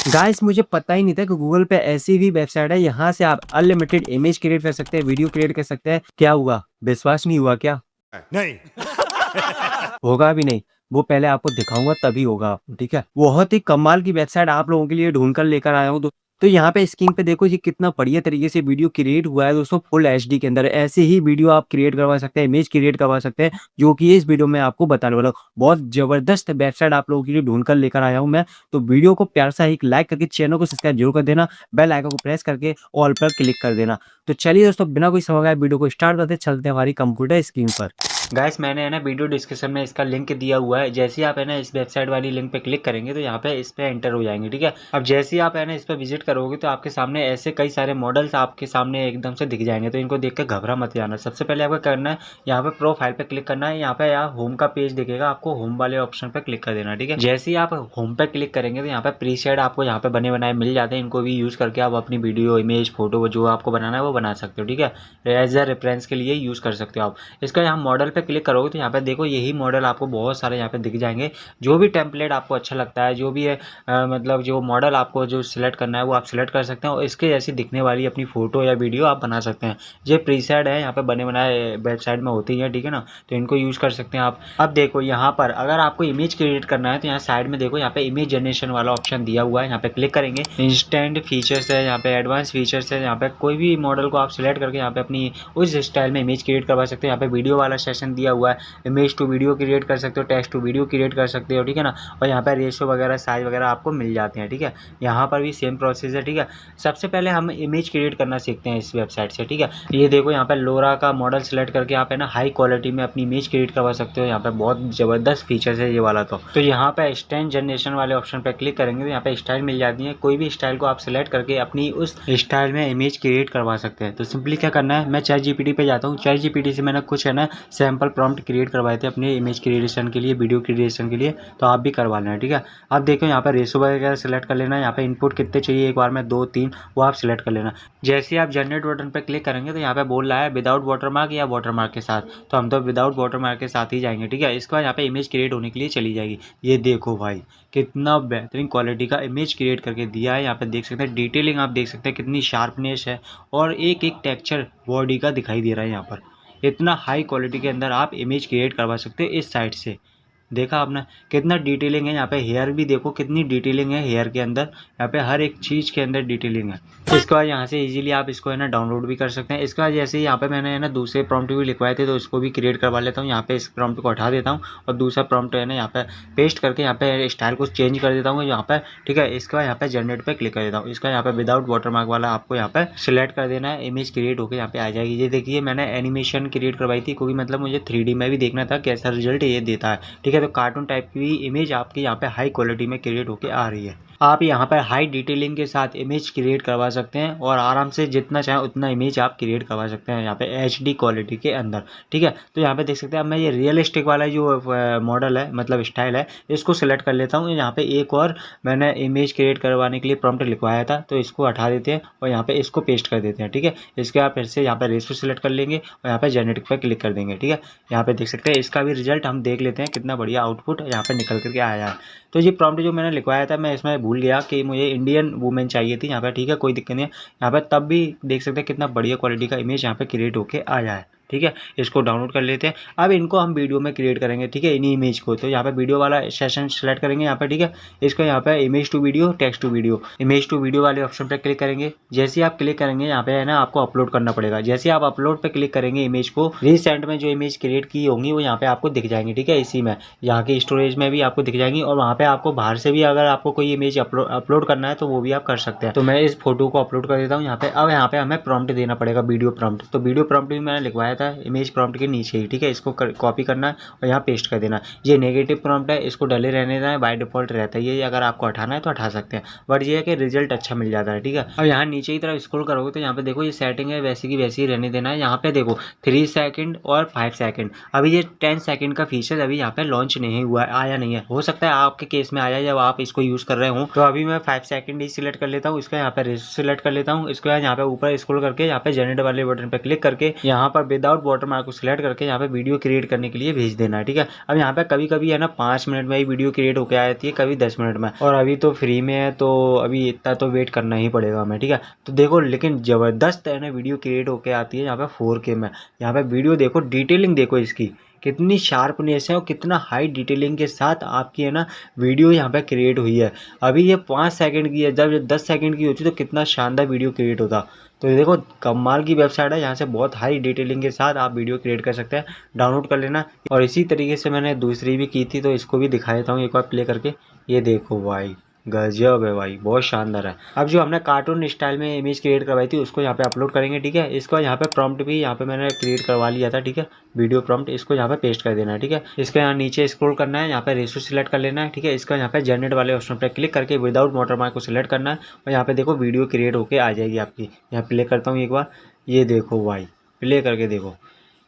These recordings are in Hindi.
गाइस मुझे पता ही नहीं था कि गूगल पे ऐसी भी वेबसाइट है, यहाँ से आप अनलिमिटेड इमेज क्रिएट कर सकते हैं, वीडियो क्रिएट कर सकते हैं। क्या हुआ, विश्वास नहीं हुआ क्या? नहीं। होगा भी नहीं, वो पहले आपको दिखाऊंगा तभी होगा। ठीक है, बहुत ही कमाल की वेबसाइट आप लोगों के लिए ढूंढ कर लेकर आया हूँ। तो यहाँ पे स्क्रीन पे देखो ये कितना बढ़िया तरीके से वीडियो क्रिएट हुआ है दोस्तों, फुल एचडी के अंदर। ऐसे ही वीडियो आप क्रिएट करवा सकते हैं, इमेज क्रिएट करवा सकते हैं, जो कि इस वीडियो में आपको बताने वाला हूँ। बहुत जबरदस्त वेबसाइट आप लोगों के लिए ढूंढ कर लेकर आया हूँ मैं। तो वीडियो को प्यार सा एक लाइक करके चैनल को सब्सक्राइब जरूर कर देना, बेल आइकन को प्रेस करके ऑल पर क्लिक कर देना। तो चलिए दोस्तों, बिना कोई समय गए वीडियो को स्टार्ट करते चलते हैं हमारी कंप्यूटर स्क्रीन पर। गाइस मैंने है ना वीडियो डिस्क्रिप्शन में इसका लिंक दिया हुआ है। जैसे ही आप है ना इस वेबसाइट वाली लिंक पे क्लिक करेंगे तो यहाँ पे इस पे एंटर हो जाएंगे। ठीक है, अब जैसे ही आप है ना इस पे विजिट करोगे तो आपके सामने ऐसे कई सारे मॉडल्स आपके सामने एकदम से दिख जाएंगे। तो इनको देख के घबरा मत जाना। सबसे पहले आपको करना है यहाँ पे प्रोफाइल पे क्लिक करना है। यहाँ पे यहाँ होम का पेज दिखेगा, आपको होम वाले ऑप्शन पे क्लिक कर देना। ठीक है, जैसे ही आप होम पे क्लिक करेंगे तो यहाँ पे प्रीसेट आपको यहाँ पे बने बनाए मिल जाते हैं। इनको भी यूज करके आप अपनी वीडियो, इमेज, फोटो जो आपको बनाना है वो बना सकते हो। ठीक है, एज अ रेफरेंस के लिए यूज कर सकते हो आप। इसका यहाँ मॉडल पे क्लिक करोगे तो यहाँ पे देखो यही मॉडल आपको बहुत सारे यहाँ पे दिख जाएंगे। जो भी टेम्पलेट आपको अच्छा लगता है, जो भी है मतलब जो मॉडल आपको जो सिलेक्ट करना है वो आप सिलेक्ट कर सकते हैं और इसके जैसी दिखने वाली अपनी फोटो या वीडियो आप बना सकते हैं। ये प्रीसेट है, यहाँ पे बने बनाए वेबसाइट में होती है। ठीक है ना, तो इनको यूज कर सकते हैं आप। अब देखो यहाँ पर अगर आपको इमेज क्रिएट करना है तो यहाँ साइड में देखो यहाँ पे इमेज जनरेशन वाला ऑप्शन दिया हुआ है। यहाँ पे क्लिक करेंगे, इंस्टेंट फीचर्स है, यहाँ पे एडवांस फीचर्स है। यहाँ पे कोई भी मॉडल को आप सिलेक्ट करके यहाँ पे अपनी उस स्टाइल में इमेज क्रिएट करवा सकते हैं। यहाँ पे वीडियो वाला सेशन दिया हुआ है, इमेज टू वीडियो क्रिएट कर सकते हो, टेक्स्ट टू वीडियो क्रिएट कर सकते हो। ठीक है ना, और यहाँ पर रेशो वगैरह, साइज वगैरह आपको मिल जाते हैं। ठीक है, यहाँ पर भी सेम प्रोसेस है। ठीक है, सबसे पहले हम इमेज क्रिएट करना सीखते हैं इस वेबसाइट से। ठीक है, ये देखो यहाँ पर लोरा का मॉडल सेलेक्ट करके आप है ना हाई क्वालिटी में अपनी इमेज क्रिएट करवा सकते हो। यहाँ पे बहुत जबरदस्त फीचर्स है ये वाला। तो यहाँ पे स्टैंड जनरेशन वाले ऑप्शन पे क्लिक करेंगे तो यहाँ पे स्टाइल मिल जाती है। कोई भी स्टाइल को आप सिलेक्ट करके अपनी उस स्टाइल में इमेज क्रिएट करवा सकते हैं। तो सिंपली क्या करना है, मैं चैट जीपीटी पे जाता हूँ। चैट जीपीटी से मैंने कुछ है ना सैम्पल प्रॉम्प्ट क्रिएट करवाए थे अपने इमेज क्रिएशन के लिए, वीडियो क्रिएशन के लिए। तो आप भी करवा लेना। ठीक है, अब देखो यहाँ पर रेशो वगैरह सेलेक्ट कर लेना। यहाँ पे इनपुट कितने चाहिए, एक बार में 2 3 वो आप सिलेक्ट कर लेना। जैसे ही आप जनरेट बटन पे क्लिक करेंगे तो यहाँ पे बोल रहा है विदाउट वाटरमार्क या वाटरमार्क के साथ। तो हम तो विदाउट वाटरमार्क के साथ ही जाएंगे। ठीक है, इसके बाद यहाँ पे इमेज क्रिएट होने के लिए चली जाएगी। ये देखो भाई कितना बेहतरीन क्वालिटी का इमेज क्रिएट करके दिया है। यहाँ पे देख सकते हैं डिटेलिंग, आप देख सकते हैं कितनी शार्पनेस है और एक एक टेक्सचर बॉडी का दिखाई दे रहा है। यहाँ पर इतना हाई क्वालिटी के अंदर आप इमेज क्रिएट करवा सकते हो इस साइट से। देखा आपने कितना डिटेलिंग है। यहाँ पे हेयर भी देखो कितनी डिटेलिंग है हेयर के अंदर। यहाँ पे हर एक चीज़ के अंदर डिटेलिंग है। इसके बाद यहाँ से इजीली आप इसको है ना डाउनलोड भी कर सकते हैं। इसके बाद जैसे यहाँ पे मैंने है ना दूसरे प्रॉम्प्ट भी लिखवाए थे तो इसको भी क्रिएट करवा लेता हूँ। यहाँ पे इस प्रॉम्प्ट को हटा देता हूँ और दूसरा प्रॉम्प्ट है ना यहाँ पे पेस्ट करके यहाँ पे स्टाइल को चेंज कर देता हूँ यहाँ पे। ठीक है, इसके बाद यहाँ पे जनरेट पे क्लिक कर देता हूँ। इसका यहाँ पे विदाउट वाटरमार्क वाला आपको यहाँ पे सिलेक्ट कर देना है, इमेज क्रिएट होकर यहाँ पे आ जाएगी। ये देखिए मैंने एनिमेशन क्रिएट करवाई थी क्योंकि मतलब मुझे 3D में भी देखना था कैसा रिजल्ट ये देता है। ठीक है, तो कार्टून टाइप की इमेज आपकी यहाँ पे हाई क्वालिटी में क्रिएट होकर आ रही है। आप यहाँ पर हाई डिटेलिंग के साथ इमेज क्रिएट करवा सकते हैं और आराम से जितना चाहें उतना इमेज आप क्रिएट करवा सकते हैं यहाँ पे HD क्वालिटी के अंदर। ठीक है, तो यहाँ पे देख सकते हैं अब मैं ये रियलिस्टिक वाला जो मॉडल है मतलब स्टाइल है इसको सिलेक्ट कर लेता हूँ। यहाँ पे एक और मैंने इमेज क्रिएट करवाने के लिए प्रॉम्प्ट लिखवाया था तो इसको हटा देते हैं और यहाँ पे इसको पेस्ट कर देते हैं। ठीक है, इसके बाद फिर से यहाँ पे रेशो सेलेक्ट कर लेंगे और यहाँ पे जेनेटिक पर क्लिक कर देंगे। ठीक है, यहाँ पे देख सकते हैं इसका भी रिजल्ट हम देख लेते हैं कितना बढ़िया आउटपुट यहाँ पे निकल करके आया है। तो ये प्रॉम्प्ट जो मैंने लिखवाया था मैं इसमें भूल गया कि मुझे इंडियन वुमेन चाहिए थी यहाँ पे। ठीक है, कोई दिक्कत नहीं है। यहाँ पे तब भी देख सकते हैं कितना बढ़िया क्वालिटी का इमेज यहाँ पे क्रिएट होके आया है। ठीक है, इसको डाउनलोड कर लेते हैं। अब इनको हम वीडियो में क्रिएट करेंगे। ठीक है, इन्हीं इमेज को तो यहाँ पे वीडियो वाला सेशन सेलेक्ट करेंगे यहाँ पे। ठीक है, इसको यहाँ पे image to video, text to video, image to video वाले ऑप्शन पे क्लिक करेंगे। जैसे ही आप क्लिक करेंगे यहाँ पे है ना आपको अपलोड करना पड़ेगा। जैसे आप अपलोड पे क्लिक करेंगे इमेज को रिसेंट में जो इमेज क्रिएट की होंगी वो यहाँ पे आपको दिख जाएंगी। ठीक है, इसी में यहाँ की स्टोरेज में भी आपको दिख जाएंगी और वहाँ पे आपको बाहर से भी अगर आपको कोई इमेज अपलोड करना है तो वो भी आप कर सकते हैं। तो मैं इस फोटो को अपलोड कर देता हूँ यहाँ पे। अब यहाँ पे हमें प्रॉम्प्ट देना पड़ेगा, वीडियो प्रॉम्प्ट। तो वीडियो प्रॉम्प्ट भी मैंने लिखवाया था इमेज प्रॉम्प्ट के नीचे ही। ठीक है, इसको कॉपी करना है और यहाँ पेस्ट कर देना। ये नेगेटिव प्रॉम्प्ट है, इसको डले रहने देना है, बाय डिफॉल्ट रहता है ये। अगर आपको हटाना है तो हटा सकते हैं, बट ये है कि रिजल्ट अच्छा मिल जाता है। ठीक है, अब यहाँ नीचे की तरफ स्क्रॉल करोगे तो यहाँ पे देखो ये सेटिंग है वैसी की वैसी ही रहने देना है। यहाँ पे देखो 3 सेकंड और 5 सेकंड। अभी ये 10 सेकंड का फीचर अभी यहाँ पे लॉन्च नहीं हुआ है, आया नहीं है। हो सकता है आपके केस में आया जब आप इसको यूज कर रहे हो। तो अभी मैं 5 सेकंड ही सिलेक्ट कर लेता हूँ। इसका यहाँ पे रेशो सिलेक्ट कर लेता हूँ। इसके बाद यहाँ पे ऊपर स्क्रॉल करके यहाँ पे जनरेट वाले बटन पे क्लिक करके यहाँ पर विदाउट वाटरमार्क को सिलेक्ट करके यहाँ पे वीडियो क्रिएट करने के लिए भेज देना है, ठीक है। अब यहाँ पे कभी-कभी है ना 5 मिनट में ही वीडियो क्रिएट होके आ जाती है, कभी 10 मिनट में, और अभी तो फ्री में है तो अभी इतना तो वेट करना ही पड़ेगा हमें, ठीक है। तो देखो लेकिन ज़बरदस्त है ना वीडियो क्रिएट होके आती है यहाँ पे 4K में। यहाँ पे वीडियो देखो, डिटेलिंग देखो इसकी कितनी शार्पनेस है और कितना हाई डिटेलिंग के साथ आपकी है ना वीडियो यहाँ पे क्रिएट हुई है। अभी ये 5 सेकंड की है, जब 10 सेकंड की होती तो कितना शानदार वीडियो क्रिएट होता। तो ये देखो कमाल की वेबसाइट है, यहाँ से बहुत हाई डिटेलिंग के साथ आप वीडियो क्रिएट कर सकते हैं, डाउनलोड कर लेना। और इसी तरीके से मैंने दूसरी भी की थी, तो इसको भी दिखा देता हूँ एक बार प्ले करके। ये देखो भाई, गजब है भाई, बहुत शानदार है। अब जो हमने कार्टून स्टाइल में इमेज क्रिएट करवाई थी उसको यहाँ पे अपलोड करेंगे, ठीक है। इसको यहाँ पे प्रॉम्प्ट भी यहाँ पे मैंने क्रिएट करवा लिया था, ठीक है, वीडियो प्रॉम्प्ट। इसको यहाँ पे पेस्ट कर देना है, ठीक है। इसके यहाँ नीचे स्क्रॉल करना है, यहाँ पे रेशो सिलेक्ट कर लेना है, ठीक है। इसका यहाँ पे जनरेट वाले ऑप्शन पर क्लिक करके विदाउट वाटरमार्क को सिलेक्ट करना है, और यहाँ पे देखो वीडियो क्रिएट होके आ जाएगी आपकी। यहाँ प्ले करता हूँ एक बार, ये देखो भाई, प्ले करके देखो,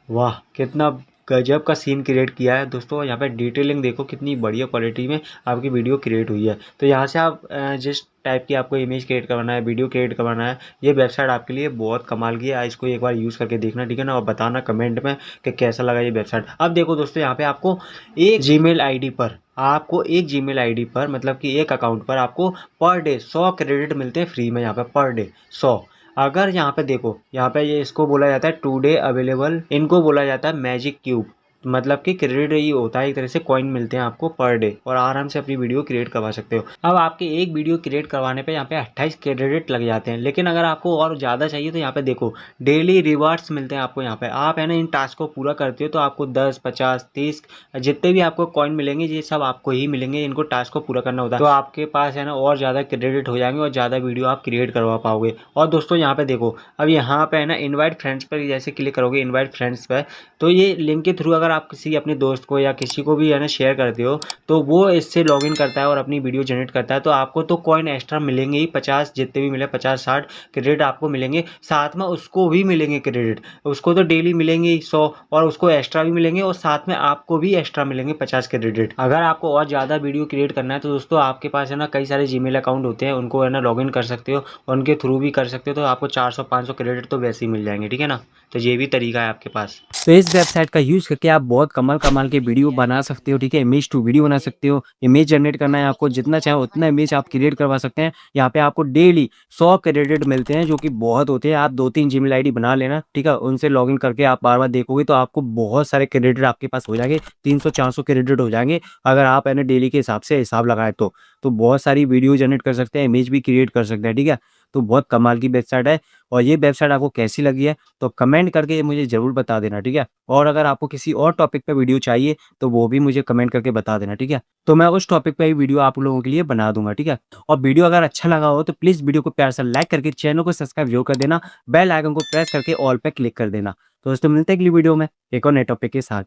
वाह कितना गजब का सीन क्रिएट किया है दोस्तों। यहाँ पे डिटेलिंग देखो कितनी बढ़िया क्वालिटी में आपकी वीडियो क्रिएट हुई है। तो यहाँ से आप जिस टाइप की आपको इमेज क्रिएट करवाना है, वीडियो क्रिएट करवाना है, ये वेबसाइट आपके लिए बहुत कमाल की है। इसको एक बार यूज़ करके देखना, ठीक है ना, और बताना कमेंट में कि कैसा लगा ये वेबसाइट। अब देखो दोस्तों, यहाँ पे आपको एक जीमेल आईडी पर मतलब कि एक अकाउंट पर आपको पर डे 100 क्रेडिट मिलते हैं फ्री में, यहाँ पे पर डे 100। अगर यहाँ पे देखो, यहाँ पे ये इसको बोला जाता है टुडे अवेलेबल, इनको बोला जाता है मैजिक क्यूब, मतलब कि क्रेडिट ही होता है, एक तरह से कॉइन मिलते हैं आपको पर डे, और आराम से अपनी वीडियो क्रिएट करवा सकते हो। अब आपके एक वीडियो क्रिएट करवाने पे यहाँ पे 28 क्रेडिट लग जाते हैं, लेकिन अगर आपको और ज़्यादा चाहिए तो यहाँ पे देखो डेली रिवार्ड्स मिलते हैं आपको। यहाँ पे आप है ना इन टास्क को पूरा करते हो तो आपको 10, 50, 30 जितने भी आपको कॉइन मिलेंगे ये सब आपको ही मिलेंगे। इनको टास्क को पूरा करना होता है, तो आपके पास है ना और ज़्यादा क्रेडिट हो जाएंगे और ज़्यादा वीडियो आप क्रिएट करवा पाओगे। और दोस्तों यहाँ पे देखो, अब यहाँ पे है ना इनवाइट फ्रेंड्स पर जैसे क्लिक करोगे, इनवाइट फ्रेंड्स पर, तो ये लिंक के थ्रू अगर आप किसी अपने दोस्त को या किसी को भी है ना शेयर करते हो तो वो इससे लॉगिन करता है और अपनी वीडियो जनरेट करता है, तो आपको तो कॉइन एक्स्ट्रा मिलेंगे ही, 50 जितने भी मिले, 50-60 क्रेडिट आपको मिलेंगे। साथ में उसको भी मिलेंगे क्रेडिट, उसको तो डेली मिलेंगे ही 100, और उसको एक्स्ट्रा भी मिलेंगे, और साथ में आपको भी एक्स्ट्रा मिलेंगे 50 क्रेडिट। अगर आपको और ज़्यादा वीडियो क्रिएट करना है तो दोस्तों आपके पास है ना कई सारे जीमेल अकाउंट होते हैं, उनको है ना लॉगिन कर सकते हो, उनके थ्रू भी कर सकते हो, तो आपको 400-500 क्रेडिट तो वैसे ही मिल जाएंगे, ठीक है ना। तो ये भी तरीका है आपके पास। तो इस वेबसाइट का यूज़ करके आप बहुत कमाल के वीडियो बना सकते हो, ठीक है। इमेज टू वीडियो बना सकते हो, इमेज जनरेट करना है आपको, जितना चाहे उतना इमेज आप क्रिएट करवा सकते हैं। यहाँ पे आपको डेली 100 क्रेडिट मिलते हैं, जो कि बहुत होते हैं। आप 2-3 जीमेल आईडी बना लेना, ठीक है, उनसे लॉगिन करके आप बार-बार देखोगे तो आपको बहुत सारे क्रेडिट आपके पास हो जाएंगे, 300-400 क्रेडिट हो जाएंगे अगर आप है ना डेली के हिसाब से हिसाब लगाए तो बहुत सारी वीडियो जनरेट कर सकते हैं, इमेज भी क्रिएट कर सकते हैं, ठीक है। तो बहुत कमाल की वेबसाइट है, और ये वेबसाइट आपको कैसी लगी है तो कमेंट करके मुझे ज़रूर बता देना, ठीक है। और अगर आपको किसी और टॉपिक पे वीडियो चाहिए तो वो भी मुझे कमेंट करके बता देना, ठीक है। तो मैं उस टॉपिक पे ही वीडियो आप लोगों के लिए बना दूंगा, ठीक है। और वीडियो अगर अच्छा लगा हो तो प्लीज़ वीडियो को प्यार से लाइक करके चैनल को सब्सक्राइब जरूर कर देना, बेल आइकन को प्रेस करके ऑल पे क्लिक कर देना। तो दोस्तों मिलते हैं अगली वीडियो में एक और नए टॉपिक के साथ।